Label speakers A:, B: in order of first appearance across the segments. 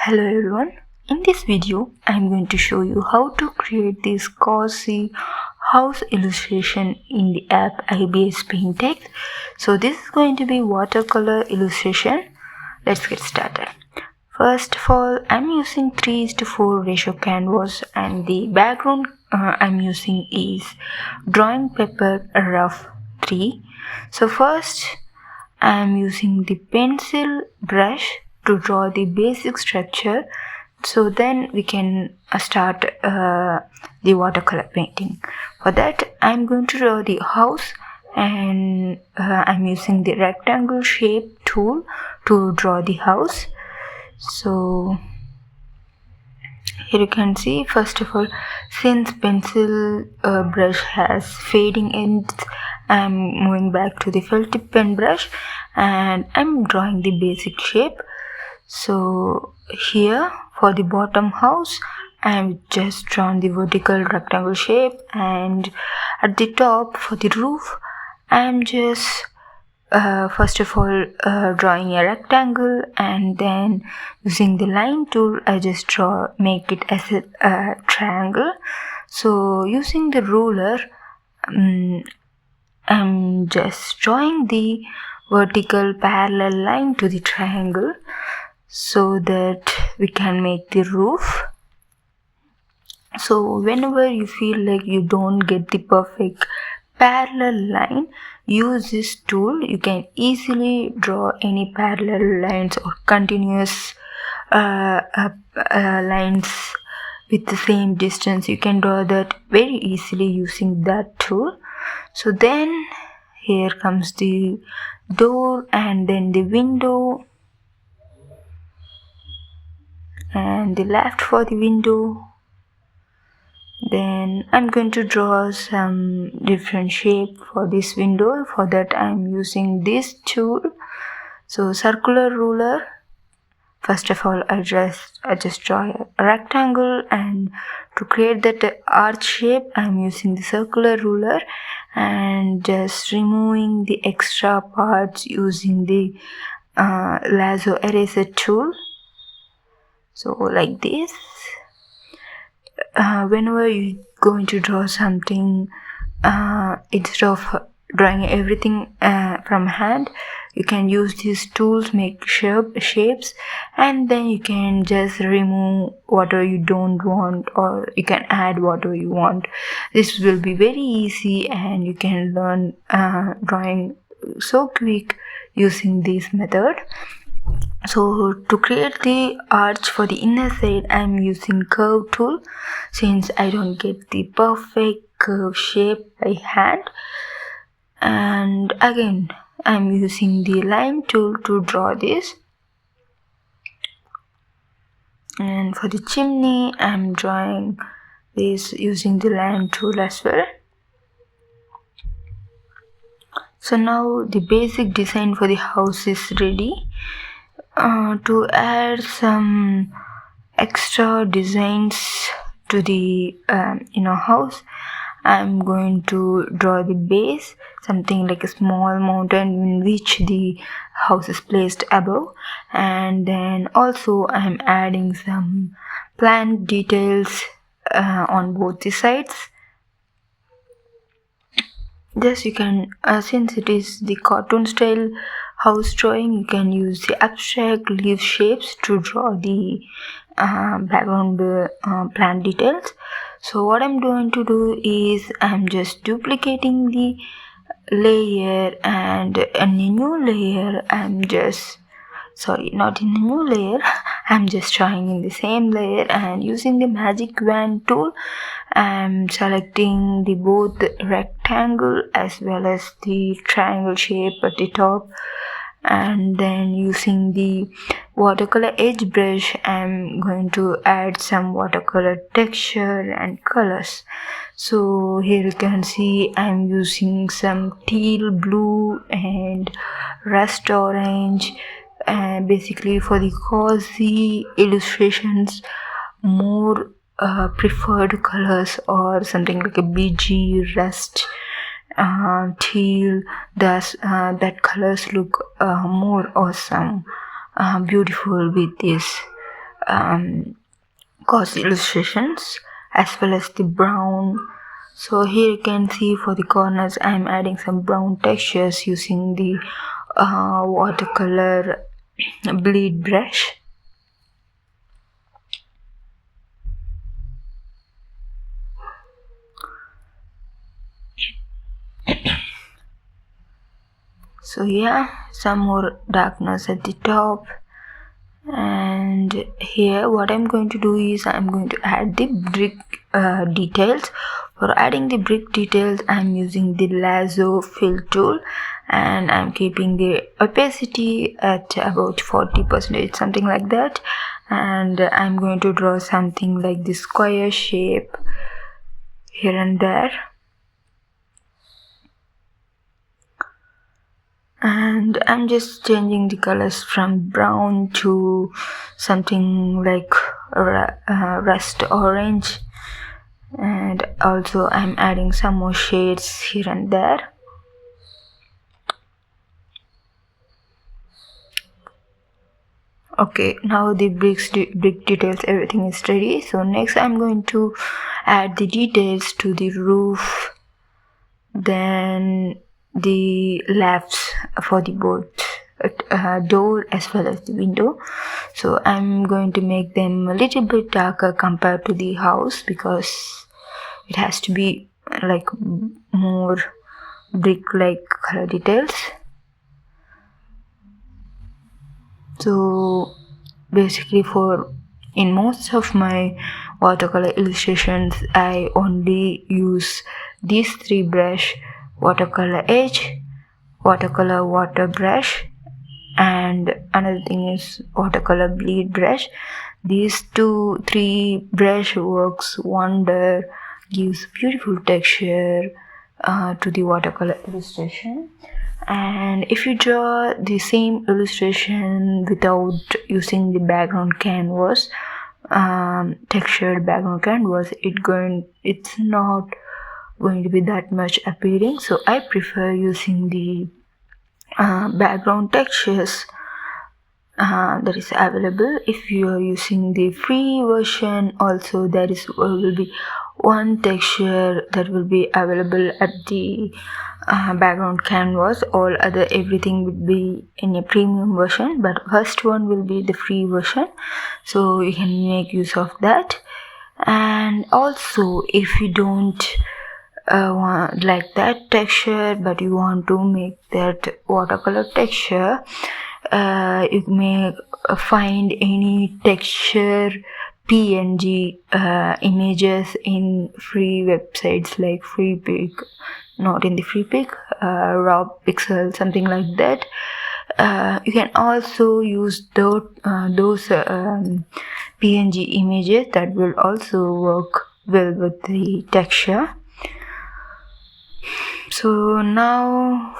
A: Hello everyone, in this video I am going to show you how to create this cozy house illustration in the app IBIS Paint Text. So this is going to be watercolor illustration. Let's get started. First of all, I am using 3:4 ratio canvas and the background I am using is drawing paper rough 3. So first I am using the pencil brush to draw the basic structure, so then we can start the watercolor painting. For that I'm going to draw the house, and I'm using the rectangle shape tool to draw the house. So here you can see, first of all, since pencil brush has fading ends, I'm moving back to the felt tip pen brush and I'm drawing the basic shape. So here for the bottom house, I'm just drawn the vertical rectangle shape, and at the top for the roof, I'm just first of all drawing a rectangle, and then using the line tool I just make it as a triangle. So using the ruler, I'm just drawing the vertical parallel line to the triangle so that we can make the roof. So whenever you feel like you don't get the perfect parallel line, use this tool. You can easily draw any parallel lines or continuous lines with the same distance. You can draw that very easily using that tool. So then here comes the door and then the window and the left for the window. Then I'm going to draw some different shape for this window. For that I'm using this tool. So circular ruler. First of all, I just draw a rectangle, and to create that arch shape I'm using the circular ruler and just removing the extra parts using the lasso eraser tool. So like this. Whenever you're going to draw something, instead of drawing everything from hand, you can use these tools, make shapes, and then you can just remove whatever you don't want, or you can add whatever you want. This will be very easy, and you can learn drawing so quick using this method. So to create the arch for the inner side, I'm using curve tool since I don't get the perfect curve shape by hand. And again, I'm using the line tool to draw this. And for the chimney, I'm drawing this using the line tool as well. So now the basic design for the house is ready. To add some extra designs to the house, I'm going to draw the base, something like a small mountain in which the house is placed above, and then also I'm adding some plant details on both the sides. This you can, since it is the cartoon style house drawing, you can use the abstract leaf shapes to draw the background plant details. So what I'm going to do is I'm just duplicating the layer, and in a new layer I'm just not in a new layer, I'm just drawing in the same layer, and using the magic wand tool I'm selecting the both rectangle as well as the triangle shape at the top, and then using the watercolor edge brush I'm going to add some watercolor texture and colors. So here you can see I'm using some teal blue and rust orange, basically for the cozy illustrations, more preferred colors or something like a BG, rust, teal, that colors look more awesome, beautiful with this gauze illustrations as well as the brown. So here you can see for the corners I'm adding some brown textures using the watercolor bleed brush. So yeah, some more darkness at the top. And here what I'm going to do is I'm going to add the brick details. For adding the brick details I'm using the lasso fill tool, and I'm keeping the opacity at about 40%, something like that, and I'm going to draw something like this square shape here and there. And I'm just changing the colors from brown to something like rust orange, and also I'm adding some more shades here and there. Okay, now the brick details, everything is ready. So next I'm going to add the details to the roof, then the lathes for the both door as well as the window. So I'm going to make them a little bit darker compared to the house, because it has to be like more brick like color details. So basically in most of my watercolor illustrations I only use these three brush: watercolor edge, watercolor water brush, and another thing is watercolor bleed brush. These 2-3 brush works wonder, gives beautiful texture to the watercolor illustration. And if you draw the same illustration without using the background canvas, textured background canvas, it's not going to be that much appealing. So I prefer using the background textures that is available. If you are using the free version, also there will be one texture that will be available at the background canvas. All other everything would be in a premium version, but first one will be the free version, so you can make use of that. And also if you don't want like that texture but you want to make that watercolor texture, you may find any texture PNG images in free websites like FreePic, not in the FreePic, Raw Pixel, something like that. You can also use those PNG images that will also work well with the texture. So now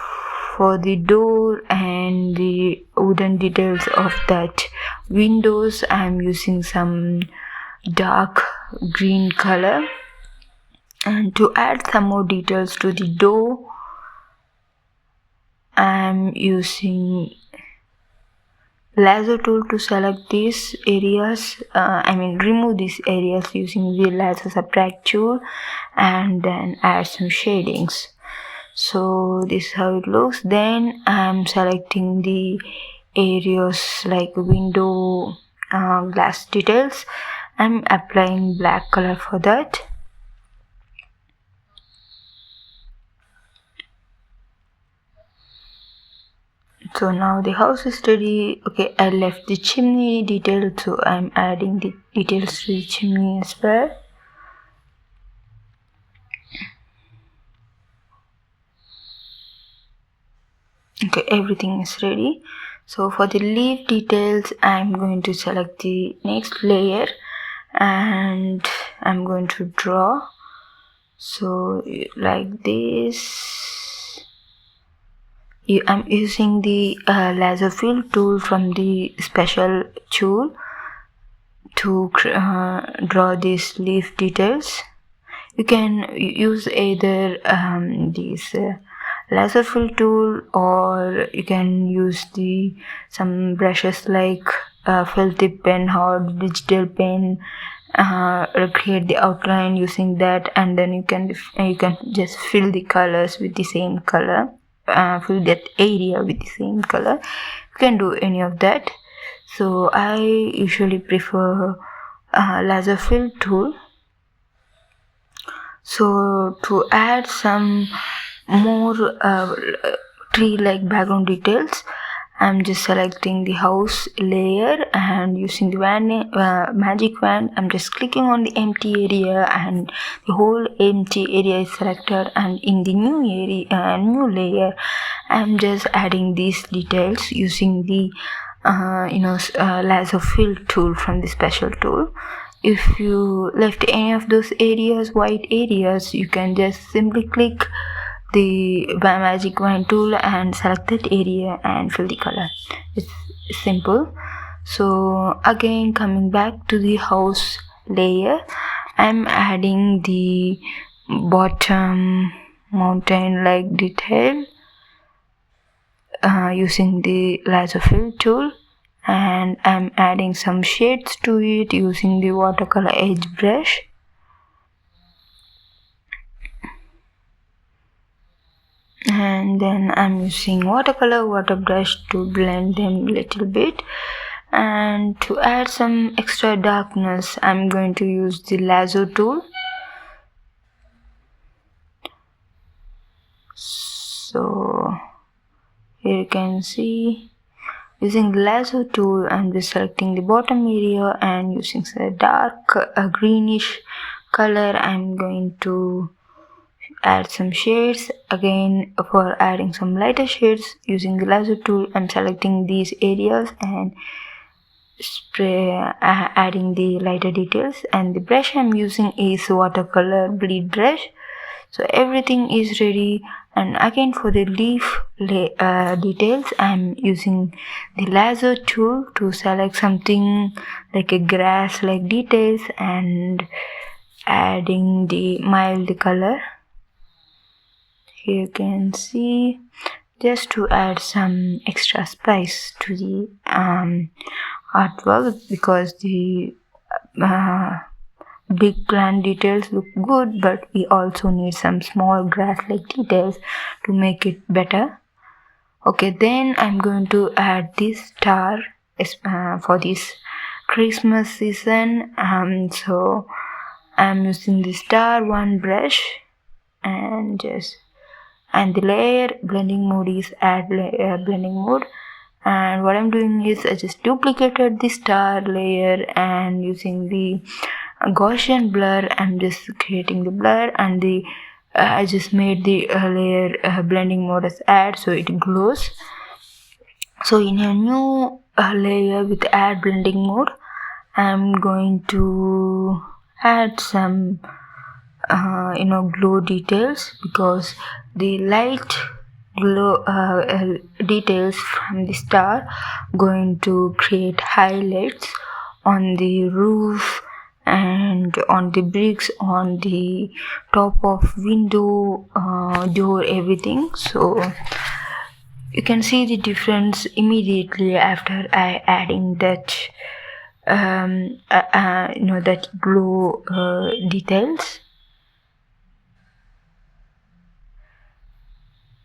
A: for the door and the wooden details of that windows, I'm using some dark green color. And to add some more details to the door, I'm using lasso tool to select these areas, remove these areas using the lasso subtract tool, and then add some shadings. So this is how it looks. Then I'm selecting the areas like window glass details. I'm applying black color for that. So now the house is ready. Okay, I left the chimney detail, so I'm adding the details to the chimney as well. Okay, everything is ready. So for the leaf details, I'm going to select the next layer and I'm going to draw. So like this. I'm using the lasso fill tool from the special tool to draw these leaf details. You can use either these lasso fill tool, or you can use some brushes like filthy pen or digital pen, recreate the outline using that, and then you can just fill the colors with the same color, fill that area with the same color. You can do any of that. So I usually prefer laser fill tool. So to add some more tree-like background details, I'm just selecting the house layer and using the magic wand. I'm just clicking on the empty area and the whole empty area is selected, and in the new layer I'm just adding these details using the laser fill tool from the special tool. If you left any of those areas, white areas, you can just simply click the magic wand tool and select that area and fill the color. It's simple. So again, coming back to the house layer, I'm adding the bottom mountain like detail using the laser fill tool, and I'm adding some shades to it using the watercolor edge brush. And then I'm using watercolor water brush to blend them a little bit, and to add some extra darkness I'm going to use the lasso tool. So here you can see, using the lasso tool I'm just selecting the bottom area and using a dark greenish color I'm going to add some shades. Again, for adding some lighter shades, using the lasso tool I'm selecting these areas and adding the lighter details, and the brush I'm using is watercolor bleed brush. So everything is ready, and again for the leaf details I'm using the lasso tool to select something like a grass like details and adding the mild color. Here you can see, just to add some extra spice to the artwork, because the big plant details look good, but we also need some small grass like details to make it better. Okay, then I'm going to add this star for this Christmas season. So I'm using the star one brush and the layer blending mode is add layer blending mode, and what I'm doing is I just duplicated the star layer and using the Gaussian blur I'm just creating the blur, and the I just made the layer blending mode as add, so it glows. So in a new layer with add blending mode I'm going to add some glow details, because the light glow details from the star going to create highlights on the roof and on the bricks, on the top of window, door, everything. So you can see the difference immediately after I adding that that glow details.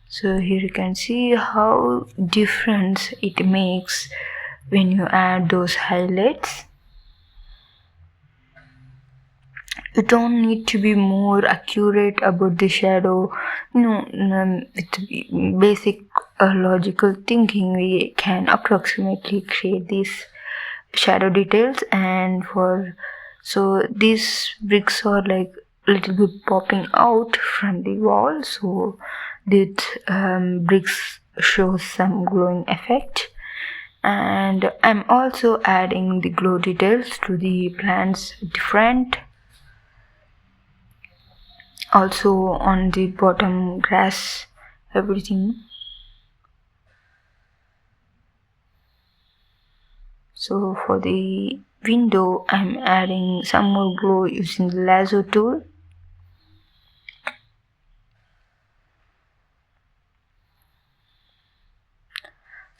A: So here you can see how difference it makes when you add those highlights. You don't need to be more accurate about the shadow. With basic logical thinking we can approximately create these shadow details, and so these bricks are like a little bit popping out from the wall, so that bricks shows some glowing effect. And I'm also adding the glow details to the plants different, also on the bottom grass, everything. So for the window I'm adding some more glow using the lasso tool.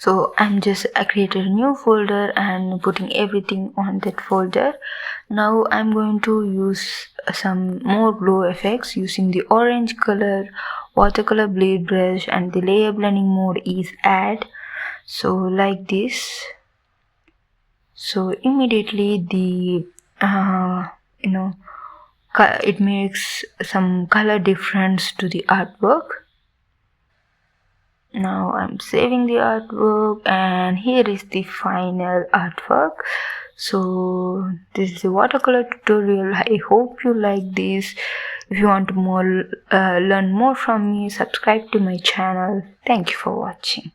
A: So I'm just created a new folder and putting everything on that folder. Now I'm going to use some more glow effects using the orange color, watercolor blade brush, and the layer blending mode is add. So like this. So immediately the it makes some color difference to the artwork. Now I'm saving the artwork, and here is the final artwork. So this is the watercolor tutorial. I hope you like this. If you want to learn more from me, subscribe to my channel. Thank you for watching.